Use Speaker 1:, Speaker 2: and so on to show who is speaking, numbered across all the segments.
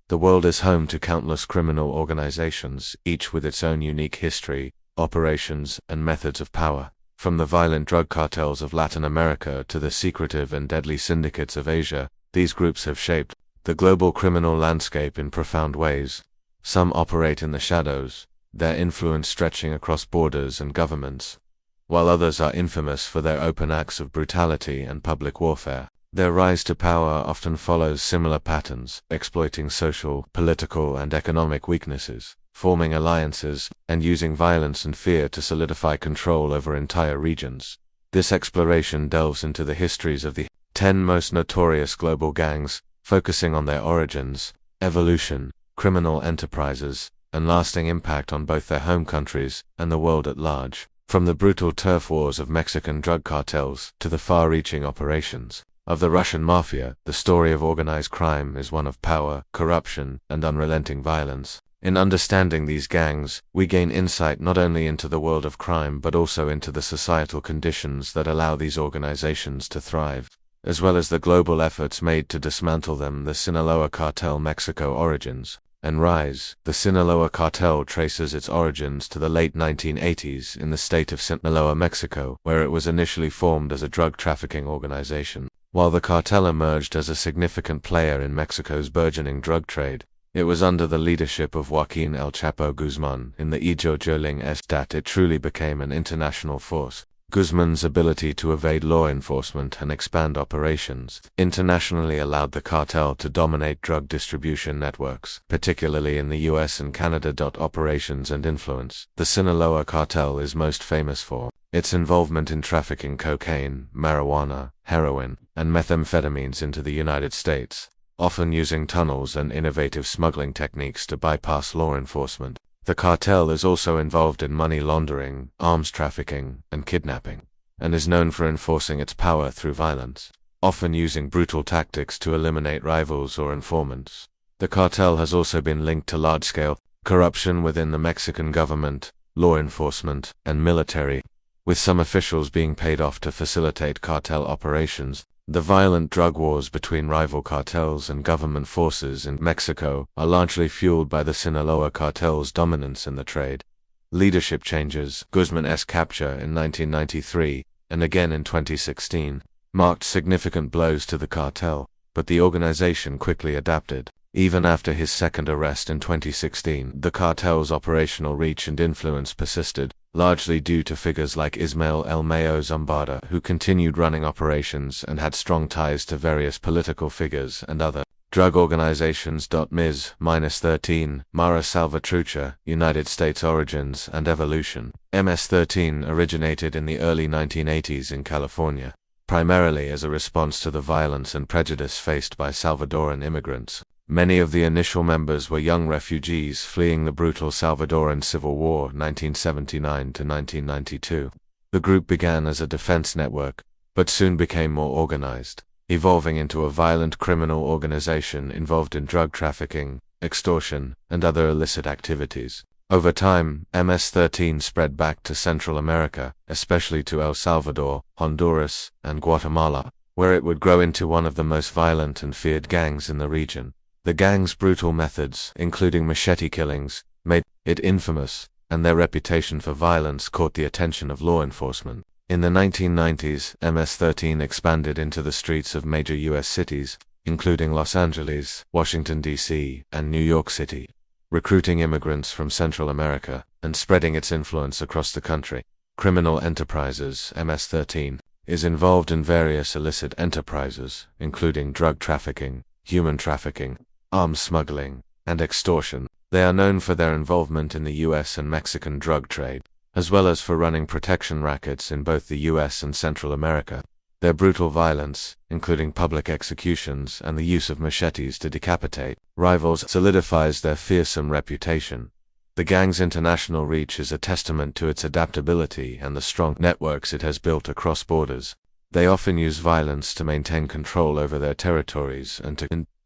Speaker 1: The world is home to countless criminal organizations, each with its own unique history, operations, and methods of power. From the violent drug cartels of Latin America to the secretive and deadly syndicates of Asia, these groups have shaped the global criminal landscape in profound ways. Some operate in the shadows, their influence stretching across borders and governments, while others are infamous for their open acts of brutality and public warfare. Their rise to power often follows similar patterns, exploiting social, political, and economic weaknesses, forming alliances, and using violence and fear to solidify control over entire regions. This exploration delves into the histories of the 10 most notorious global gangs, focusing on their origins, evolution, criminal enterprises, and lasting impact on both their home countries and the world at large. From the brutal turf wars of Mexican drug cartels to the far-reaching operations of the Russian Mafia, the story of organized crime is one of power, corruption, and unrelenting violence. In understanding these gangs, we gain insight not only into the world of crime but also into the societal conditions that allow these organizations to thrive, as well as the global efforts made to dismantle them. The Sinaloa Cartel Mexico origins and rise. The Sinaloa Cartel traces its origins to the late 1980s in the state of Sinaloa, Mexico, where it was initially formed as a drug trafficking organization. While the cartel emerged as a significant player in Mexico's burgeoning drug trade, it was under the leadership of Joaquin El Chapo Guzman in the Ijo that it truly became an international force. Guzman's ability to evade law enforcement and expand operations internationally allowed the cartel to dominate drug distribution networks, particularly in the US and Canada. Operations and influence. The Sinaloa Cartel is most famous for its involvement in trafficking cocaine, marijuana, heroin, and methamphetamines into the United States, often using tunnels and innovative smuggling techniques to bypass law enforcement. The cartel is also involved in money laundering, arms trafficking, and kidnapping, and is known for enforcing its power through violence, often using brutal tactics to eliminate rivals or informants. The cartel has also been linked to large-scale corruption within the Mexican government, law enforcement, and military, with some officials being paid off to facilitate cartel operations. The violent drug wars between rival cartels and government forces in Mexico are largely fueled by the Sinaloa cartel's dominance in the trade. Leadership changes. Guzman's capture in 1993, and again in 2016, marked significant blows to the cartel, but the organization quickly adapted. Even after his second arrest in 2016, the cartel's operational reach and influence persisted, largely due to figures like Ismael El Mayo Zambada, who continued running operations and had strong ties to various political figures and other drug organizations. Ms-13, Mara Salvatrucha, United States origins and evolution. MS-13 originated in the early 1980s in California, primarily as a response to the violence and prejudice faced by Salvadoran immigrants. Many of the initial members were young refugees fleeing the brutal Salvadoran Civil War 1979 to 1992. The group began as a defense network, but soon became more organized, evolving into a violent criminal organization involved in drug trafficking, extortion, and other illicit activities. Over time, MS-13 spread back to Central America, especially to El Salvador, Honduras, and Guatemala, where it would grow into one of the most violent and feared gangs in the region. The gang's brutal methods, including machete killings, made it infamous, and their reputation for violence caught the attention of law enforcement. In the 1990s, MS-13 expanded into the streets of major U.S. cities, including Los Angeles, Washington, D.C., and New York City, recruiting immigrants from Central America and spreading its influence across the country. Criminal enterprises. MS-13 is involved in various illicit enterprises, including drug trafficking, human trafficking, arms smuggling, and extortion. They are known for their involvement in the US and Mexican drug trade, as well as for running protection rackets in both the US and Central America. Their brutal violence, including public executions and the use of machetes to decapitate rivals, solidifies their fearsome reputation. The gang's international reach is a testament to its adaptability and the strong networks it has built across borders. They often use violence to maintain control over their territories and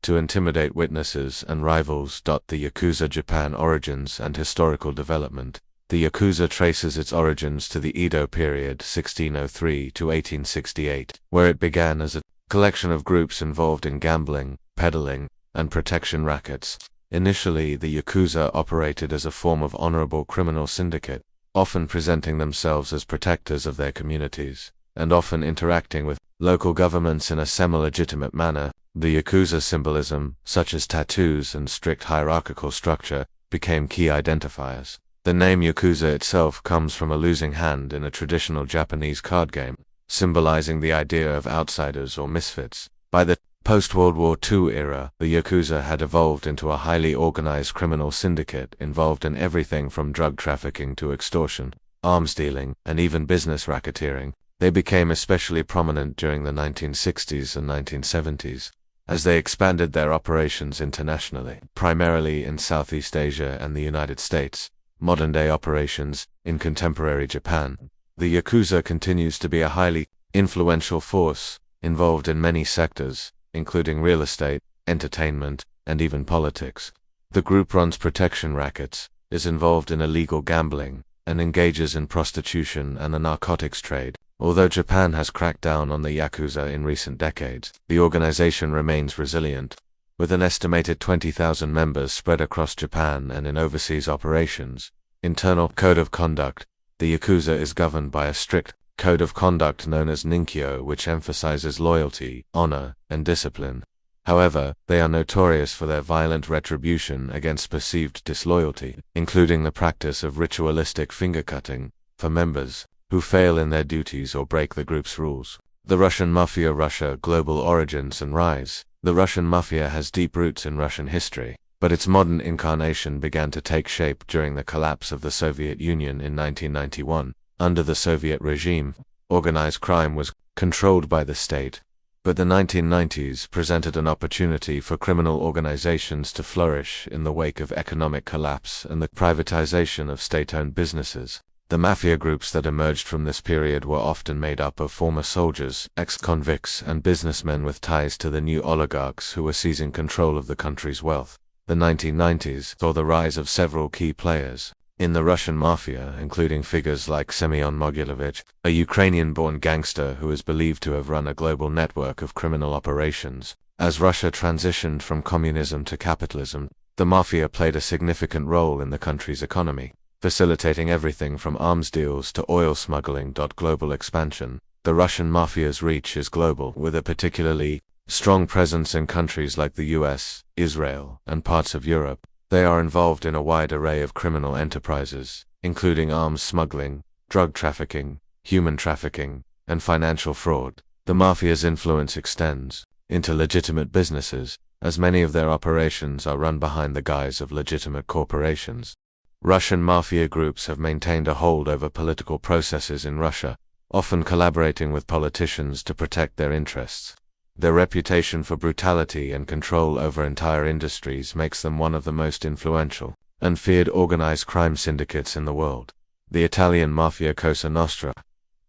Speaker 1: to intimidate witnesses and rivals. The Yakuza Japan origins and historical development. The Yakuza traces its origins to the Edo period 1603 to 1868, where it began as a collection of groups involved in gambling, peddling, and protection rackets. Initially, the Yakuza operated as a form of honorable criminal syndicate, often presenting themselves as protectors of their communities, and often interacting with local governments in a semi-legitimate manner. The Yakuza symbolism, such as tattoos and strict hierarchical structure, became key identifiers. The name Yakuza itself comes from a losing hand in a traditional Japanese card game, symbolizing the idea of outsiders or misfits. By the post-World War II era, the Yakuza had evolved into a highly organized criminal syndicate involved in everything from drug trafficking to extortion, arms dealing, and even business racketeering. They became especially prominent during the 1960s and 1970s, as they expanded their operations internationally, primarily in Southeast Asia and the United States. Modern-day operations in contemporary Japan. The Yakuza continues to be a highly influential force, involved in many sectors, including real estate, entertainment, and even politics. The group runs protection rackets, is involved in illegal gambling, and engages in prostitution and the narcotics trade. Although Japan has cracked down on the Yakuza in recent decades, the organization remains resilient. With an estimated 20,000 members spread across Japan and in overseas operations. Internal code of conduct. The Yakuza is governed by a strict code of conduct known as Ninkyo, which emphasizes loyalty, honor, and discipline. However, they are notorious for their violent retribution against perceived disloyalty, including the practice of ritualistic finger-cutting for members who fail in their duties or break the group's rules. The Russian Mafia. Russia, global origins and rise. The Russian Mafia has deep roots in Russian history, but its modern incarnation began to take shape during the collapse of the Soviet Union in 1991. Under the Soviet regime, organized crime was controlled by the state, but the 1990s presented an opportunity for criminal organizations to flourish in the wake of economic collapse and the privatization of state-owned businesses. The mafia groups that emerged from this period were often made up of former soldiers, ex-convicts, and businessmen with ties to the new oligarchs who were seizing control of the country's wealth. The 1990s saw the rise of several key players in the Russian Mafia, including figures like Semyon Mogilovich, a Ukrainian-born gangster who is believed to have run a global network of criminal operations. As Russia transitioned from communism to capitalism, the Mafia played a significant role in the country's economy, facilitating everything from arms deals to oil smuggling. Global expansion. The Russian Mafia's reach is global, with a particularly strong presence in countries like the US, Israel, and parts of Europe. They are involved in a wide array of criminal enterprises, including arms smuggling, drug trafficking, human trafficking, and financial fraud. The Mafia's influence extends into legitimate businesses, as many of their operations are run behind the guise of legitimate corporations. Russian Mafia groups have maintained a hold over political processes in Russia, often collaborating with politicians to protect their interests. Their reputation for brutality and control over entire industries makes them one of the most influential and feared organized crime syndicates in the world. The Italian Mafia. Cosa Nostra.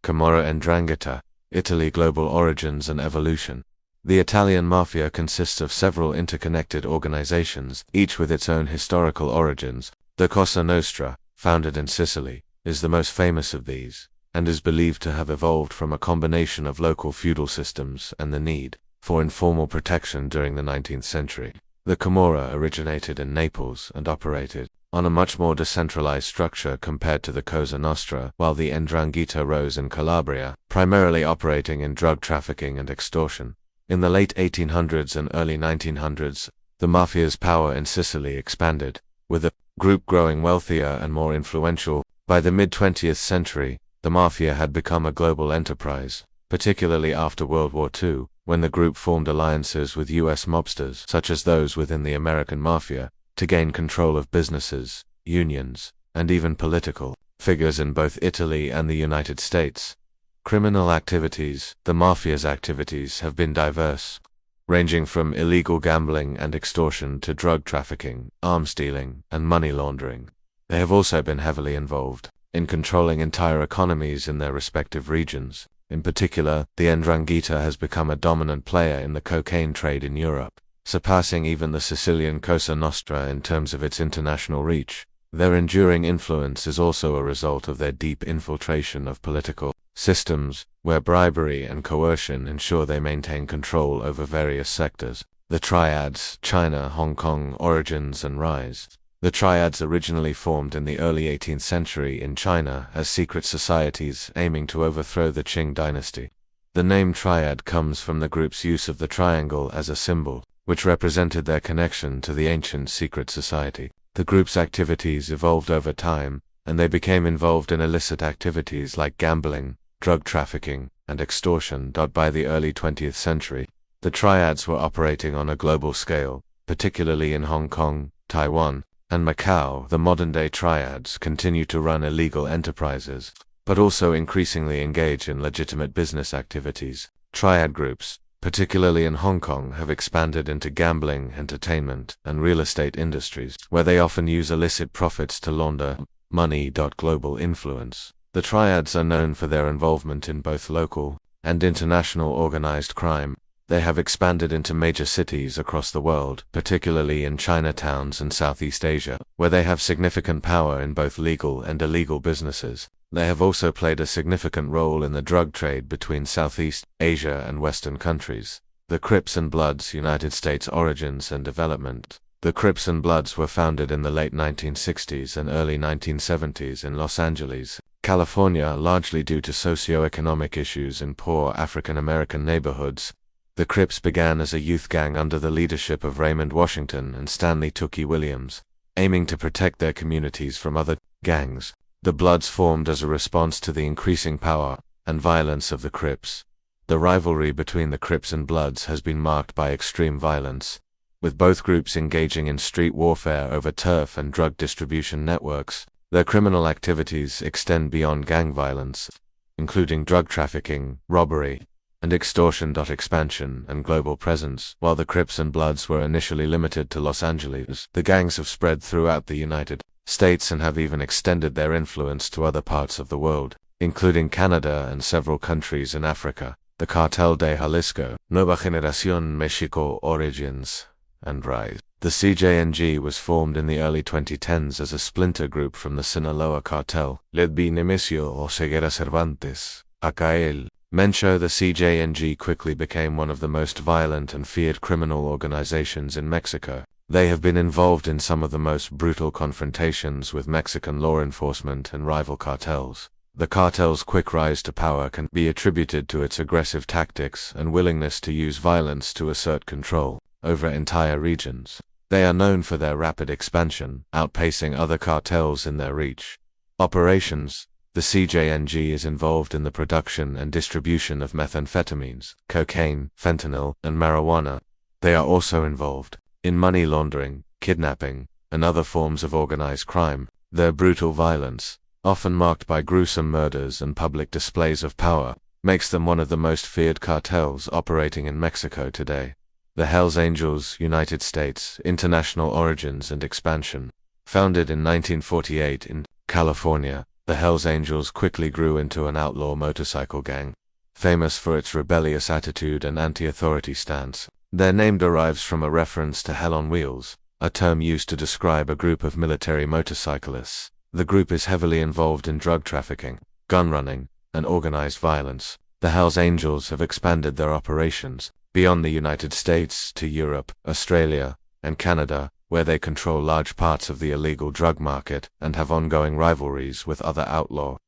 Speaker 1: Camorra and 'Ndrangheta, Italy. Global origins and evolution. The Italian Mafia consists of several interconnected organizations, each with its own historical origins. The Cosa Nostra, founded in Sicily, is the most famous of these, and is believed to have evolved from a combination of local feudal systems and the need for informal protection during the 19th century. The Camorra originated in Naples and operated on a much more decentralized structure compared to the Cosa Nostra, while the 'Ndrangheta rose in Calabria, primarily operating in drug trafficking and extortion. In the late 1800s and early 1900s, the Mafia's power in Sicily expanded, with the group growing wealthier and more influential. By the mid-20th century, the Mafia had become a global enterprise, particularly after World War II, when the group formed alliances with US mobsters, such as those within the American Mafia, to gain control of businesses, unions, and even political figures in both Italy and the United States. Criminal activities. The Mafia's activities have been diverse, ranging from illegal gambling and extortion to drug trafficking, arms dealing, and money laundering. They have also been heavily involved in controlling entire economies in their respective regions. In particular, the 'Ndrangheta has become a dominant player in the cocaine trade in Europe, surpassing even the Sicilian Cosa Nostra in terms of its international reach. Their enduring influence is also a result of their deep infiltration of political systems, where bribery and coercion ensure they maintain control over various sectors. The Triads, China, Hong Kong, origins and rise. The Triads originally formed in the early 18th century in China as secret societies aiming to overthrow the Qing dynasty. The name Triad comes from the group's use of the triangle as a symbol, which represented their connection to the ancient secret society. The group's activities evolved over time, and they became involved in illicit activities like gambling, drug trafficking, and extortion. By the early 20th century, the Triads were operating on a global scale, particularly in Hong Kong, Taiwan, and Macau. The modern-day Triads continue to run illegal enterprises, but also increasingly engage in legitimate business activities. Triad groups, particularly in Hong Kong, have expanded into gambling, entertainment, and real estate industries, where they often use illicit profits to launder money. Global influence. The Triads are known for their involvement in both local and international organized crime. They have expanded into major cities across the world, particularly in Chinatowns and Southeast Asia, where they have significant power in both legal and illegal businesses. They have also played a significant role in the drug trade between Southeast Asia and Western countries. The Crips and Bloods, United States origins and development. The Crips and Bloods were founded in the late 1960s and early 1970s in Los Angeles, California, largely due to socio-economic issues in poor African American neighborhoods. The Crips began as a youth gang under the leadership of Raymond Washington and Stanley Tookie Williams, aiming to protect their communities from other gangs. The Bloods formed as a response to the increasing power and violence of the Crips. The rivalry between the Crips and Bloods has been marked by extreme violence, with both groups engaging in street warfare over turf and drug distribution networks. Their criminal activities extend beyond gang violence, including drug trafficking, robbery, and extortion. Expansion and global presence. While the Crips and Bloods were initially limited to Los Angeles, the gangs have spread throughout the United States and have even extended their influence to other parts of the world, including Canada and several countries in Africa. The Cartel de Jalisco, Nueva Generación Mexico origins and rise. The CJNG was formed in the early 2010s as a splinter group from the Sinaloa Cartel, led by Nemesio Oseguera Cervantes, AKL. Mencho. The CJNG quickly became one of the most violent and feared criminal organizations in Mexico. They have been involved in some of the most brutal confrontations with Mexican law enforcement and rival cartels. The cartel's quick rise to power can be attributed to its aggressive tactics and willingness to use violence to assert control over entire regions. They are known for their rapid expansion, outpacing other cartels in their reach. Operations. The CJNG is involved in the production and distribution of methamphetamines, cocaine, fentanyl, and marijuana. They are also involved in money laundering, kidnapping, and other forms of organized crime. Their brutal violence, often marked by gruesome murders and public displays of power, makes them one of the most feared cartels operating in Mexico today. The Hells Angels, United States, international origins and expansion. Founded in 1948 in California, the Hells Angels quickly grew into an outlaw motorcycle gang, famous for its rebellious attitude and anti-authority stance. Their name derives from a reference to Hell on Wheels, a term used to describe a group of military motorcyclists. The group is heavily involved in drug trafficking, gun running, and organized violence. The Hells Angels have expanded their operations beyond the United States to Europe, Australia, and Canada, where they control large parts of the illegal drug market and have ongoing rivalries with other outlaw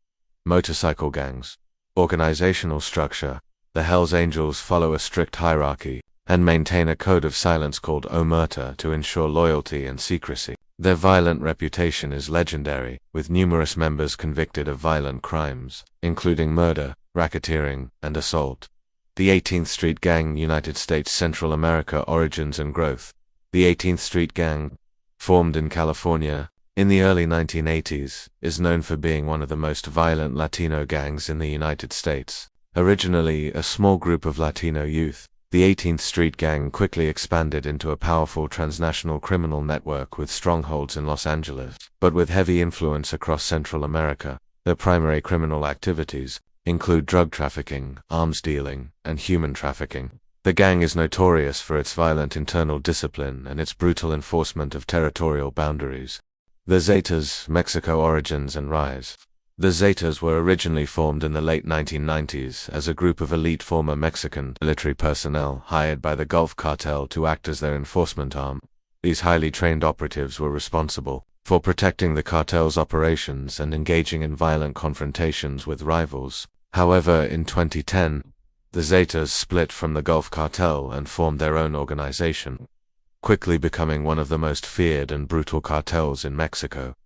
Speaker 1: motorcycle gangs. Organizational structure. The Hells Angels follow a strict hierarchy and maintain a code of silence called Omerta to ensure loyalty and secrecy. Their violent reputation is legendary, with numerous members convicted of violent crimes, including murder, racketeering, and assault. The 18th Street Gang, United States Central America origins and growth. The 18th Street Gang, formed in California in the early 1980s, is known for being one of the most violent Latino gangs in the United States. Originally a small group of Latino youth, the 18th Street Gang quickly expanded into a powerful transnational criminal network with strongholds in Los Angeles, but with heavy influence across Central America. Their primary criminal activities include drug trafficking, arms dealing, and human trafficking. The gang is notorious for its violent internal discipline and its brutal enforcement of territorial boundaries. The Zetas, Mexico origins and rise. The Zetas were originally formed in the late 1990s as a group of elite former Mexican military personnel hired by the Gulf Cartel to act as their enforcement arm. These highly trained operatives were responsible for protecting the cartel's operations and engaging in violent confrontations with rivals. However, in 2010, the Zetas split from the Gulf Cartel and formed their own organization, quickly becoming one of the most feared and brutal cartels in Mexico.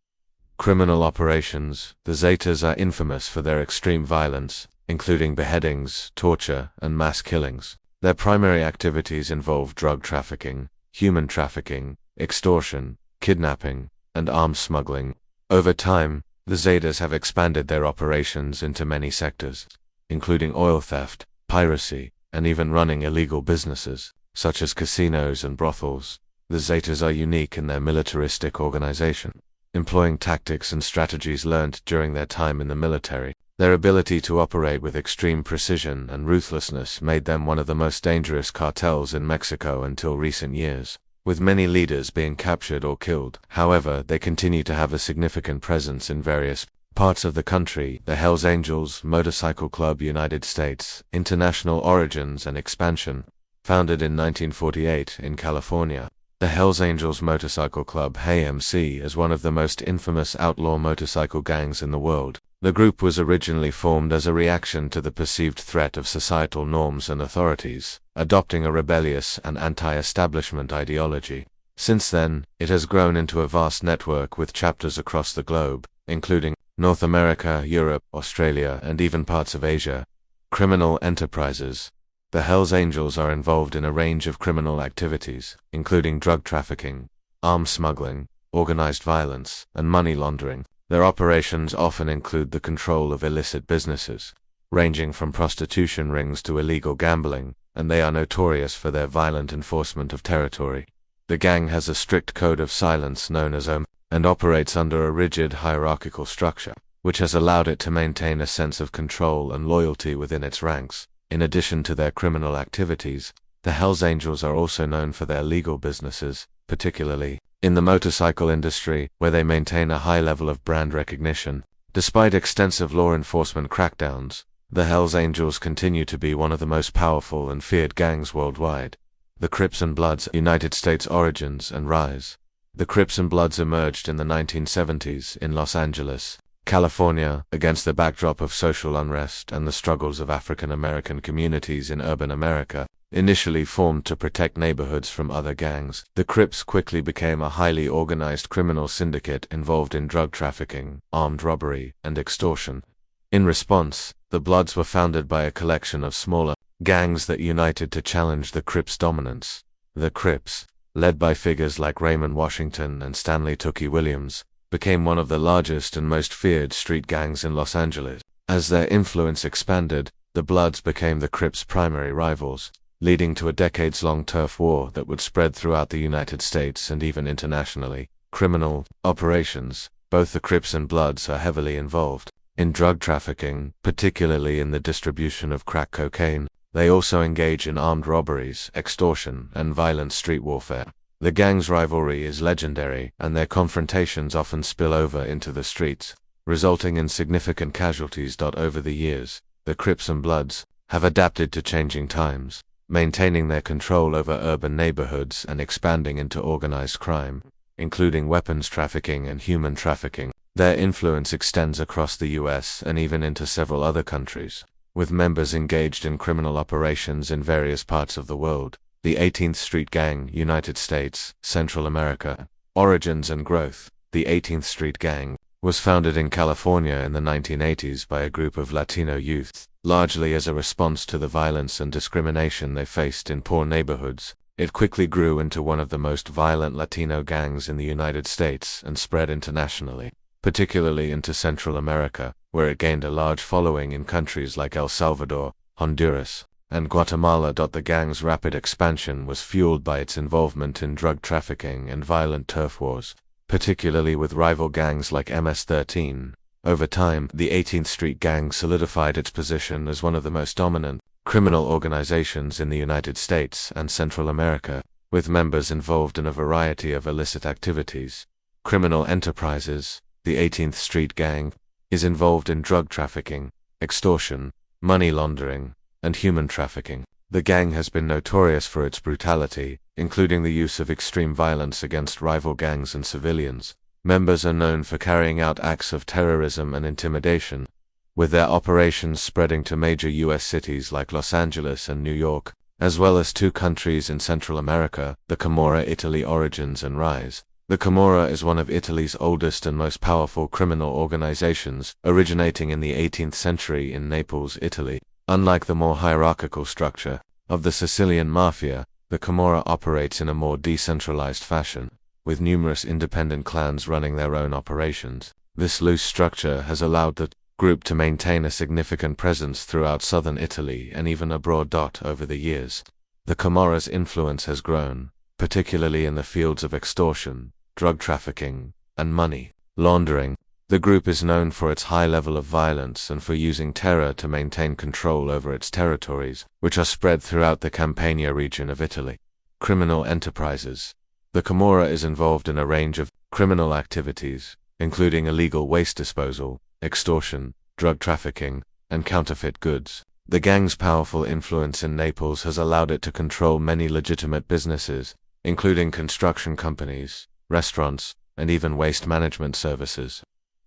Speaker 1: Criminal operations. The Zetas are infamous for their extreme violence, including beheadings, torture, and mass killings. Their primary activities involve drug trafficking, human trafficking, extortion, kidnapping, and arms smuggling. Over time, the Zetas have expanded their operations into many sectors, including oil theft, piracy, and even running illegal businesses, such as casinos and brothels. The Zetas are unique in their militaristic organization, employing tactics and strategies learned during their time in the military. Their ability to operate with extreme precision and ruthlessness made them one of the most dangerous cartels in Mexico until recent years, with many leaders being captured or killed. However, they continue to have a significant presence in various parts of the country. The Hells Angels Motorcycle Club, United States, international origins and expansion. Founded in 1948 in California, the Hells Angels Motorcycle Club (HAMC) is one of the most infamous outlaw motorcycle gangs in the world. The group was originally formed as a reaction to the perceived threat of societal norms and authorities, adopting a rebellious and anti-establishment ideology. Since then, it has grown into a vast network with chapters across the globe, including North America, Europe, Australia, and even parts of Asia. Criminal enterprises. The Hells Angels are involved in a range of criminal activities, including drug trafficking, arms smuggling, organized violence, and money laundering. Their operations often include the control of illicit businesses, ranging from prostitution rings to illegal gambling, and they are notorious for their violent enforcement of territory. The gang has a strict code of silence known as OM, and operates under a rigid hierarchical structure, which has allowed it to maintain a sense of control and loyalty within its ranks. In addition to their criminal activities, the Hells Angels are also known for their legal businesses, particularly in the motorcycle industry, where they maintain a high level of brand recognition. Despite extensive law enforcement crackdowns, the Hells Angels continue to be one of the most powerful and feared gangs worldwide. The Crips and Bloods, United States origins and rise. The Crips and Bloods emerged in the 1970s in Los Angeles, California, against the backdrop of social unrest and the struggles of African American communities in urban America. Initially formed to protect neighborhoods from other gangs, the Crips quickly became a highly organized criminal syndicate involved in drug trafficking, armed robbery, and extortion. In response, the Bloods were founded by a collection of smaller gangs that united to challenge the Crips' dominance. The Crips, led by figures like Raymond Washington and Stanley Tookie Williams, became one of the largest and most feared street gangs in Los Angeles. As their influence expanded, the Bloods became the Crips' primary rivals, leading to a decades-long turf war that would spread throughout the United States and even internationally. Criminal operations. Both the Crips and Bloods are heavily involved in drug trafficking, particularly in the distribution of crack cocaine. They also engage in armed robberies, extortion, and violent street warfare. The gang's rivalry is legendary, and their confrontations often spill over into the streets, resulting in significant casualties. Over the years, the Crips and Bloods have adapted to changing times, maintaining their control over urban neighborhoods and expanding into organized crime, including weapons trafficking and human trafficking. Their influence extends across the US and even into several other countries, with members engaged in criminal operations in various parts of the world. The 18th Street Gang, United States, Central America. Origins and growth. The 18th Street Gang was founded in California in the 1980s by a group of Latino youth, largely as a response to the violence and discrimination they faced in poor neighborhoods. It quickly grew into one of the most violent Latino gangs in the United States and spread internationally, particularly into Central America, where it gained a large following in countries like El Salvador, Honduras, and Guatemala. The gang's rapid expansion was fueled by its involvement in drug trafficking and violent turf wars, particularly with rival gangs like MS-13. Over time, the 18th Street Gang solidified its position as one of the most dominant criminal organizations in the United States and Central America, with members involved in a variety of illicit activities. Criminal enterprises. The 18th Street Gang is involved in drug trafficking, extortion, money laundering, and human trafficking. The gang has been notorious for its brutality, including the use of extreme violence against rival gangs and civilians. Members are known for carrying out acts of terrorism and intimidation, with their operations spreading to major U.S. cities like Los Angeles and New York, as well as 2 countries in Central America, the Camorra Italy origins and rise. The Camorra is one of Italy's oldest and most powerful criminal organizations, originating in the 18th century in Naples, Italy. Unlike the more hierarchical structure of the Sicilian Mafia, the Camorra operates in a more decentralized fashion, with numerous independent clans running their own operations. This loose structure has allowed the group to maintain a significant presence throughout southern Italy and even abroad. Over the years, the Camorra's influence has grown, particularly in the fields of extortion, drug trafficking, and money laundering. The group is known for its high level of violence and for using terror to maintain control over its territories, which are spread throughout the Campania region of Italy. Criminal enterprises. The Camorra is involved in a range of criminal activities, including illegal waste disposal, extortion, drug trafficking, and counterfeit goods. The gang's powerful influence in Naples has allowed it to control many legitimate businesses, including construction companies, restaurants, and even waste management services.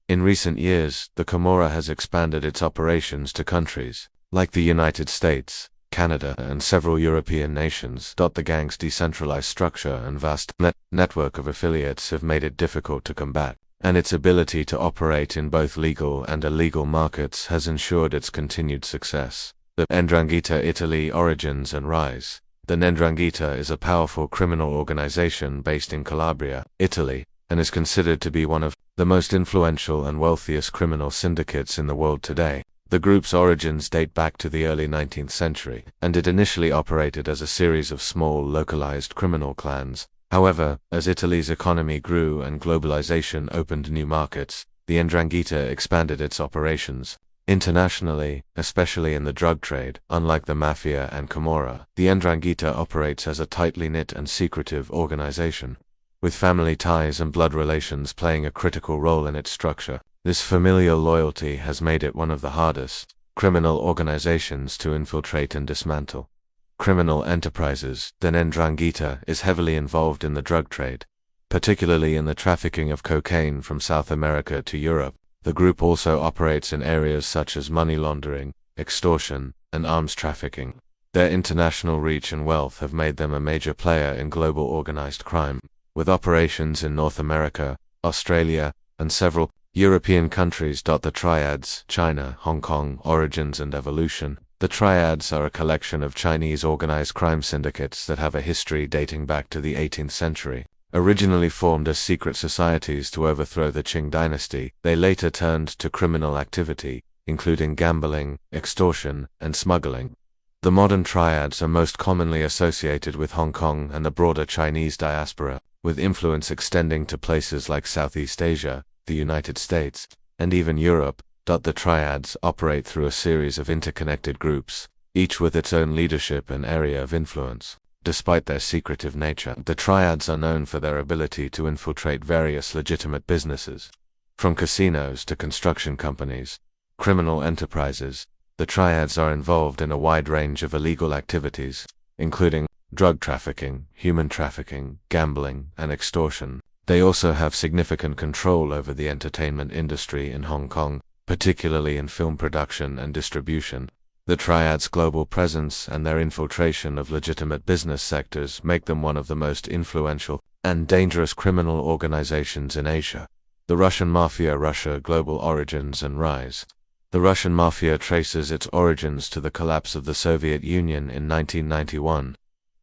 Speaker 1: In recent years, the Camorra has expanded its operations to countries like the United States, Canada, and several European nations. The gang's decentralized structure and vast network of affiliates have made it difficult to combat, and its ability to operate in both legal and illegal markets has ensured its continued success. The 'Ndrangheta Italy origins and rise. The 'Ndrangheta is a powerful criminal organization based in Calabria, Italy, and is considered to be one of the most influential and wealthiest criminal syndicates in the world today. The group's origins date back to the early 19th century, and it initially operated as a series of small, localized criminal clans. However, as Italy's economy grew and globalization opened new markets, the 'Ndrangheta expanded its operations internationally, especially in the drug trade. Unlike the Mafia and Camorra, the 'Ndrangheta operates as a tightly knit and secretive organization, with family ties and blood relations playing a critical role in its structure. This familial loyalty has made it one of the hardest criminal organizations to infiltrate and dismantle. Criminal enterprises. The 'Ndrangheta is heavily involved in the drug trade, particularly in the trafficking of cocaine from South America to Europe. The group also operates in areas such as money laundering, extortion, and arms trafficking. Their international reach and wealth have made them a major player in global organized crime, with operations in North America, Australia, and several European countries. The Triads, China, Hong Kong, origins and evolution. The Triads are a collection of Chinese organized crime syndicates that have a history dating back to the 18th century. Originally formed as secret societies to overthrow the Qing dynasty, they later turned to criminal activity, including gambling, extortion, and smuggling. The modern Triads are most commonly associated with Hong Kong and the broader Chinese diaspora, with influence extending to places like Southeast Asia, the United States, and even Europe. The Triads operate through a series of interconnected groups, each with its own leadership and area of influence. Despite their secretive nature, the Triads are known for their ability to infiltrate various legitimate businesses, from casinos to construction companies, criminal enterprises. The Triads are involved in a wide range of illegal activities, including drug trafficking, human trafficking, gambling, and extortion. They also have significant control over the entertainment industry in Hong Kong, particularly in film production and distribution. The Triads' global presence and their infiltration of legitimate business sectors make them one of the most influential and dangerous criminal organizations in Asia. The Russian Mafia. Russia, global origins and rise. The Russian Mafia traces its origins to the collapse of the Soviet Union in 1991.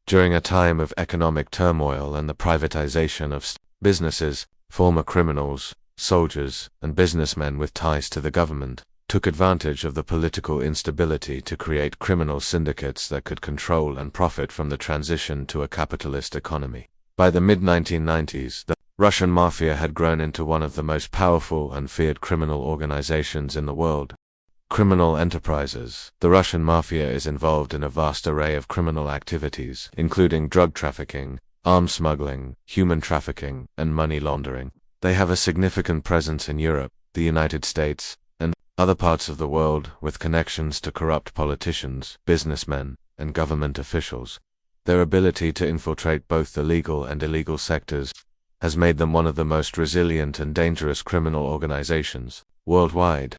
Speaker 1: During a time of economic turmoil and the privatization of businesses, former criminals, soldiers, and businessmen with ties to the government took advantage of the political instability to create criminal syndicates that could control and profit from the transition to a capitalist economy. By the mid-1990s, the Russian Mafia had grown into one of the most powerful and feared criminal organizations in the world. Criminal enterprises. The Russian Mafia is involved in a vast array of criminal activities, including drug trafficking, arms smuggling, human trafficking, and money laundering. They have a significant presence in Europe, the United States, Other parts of the world, with connections to corrupt politicians, businessmen, and government officials, their ability to infiltrate both the legal and illegal sectors has made them one of the most resilient and dangerous criminal organizations worldwide.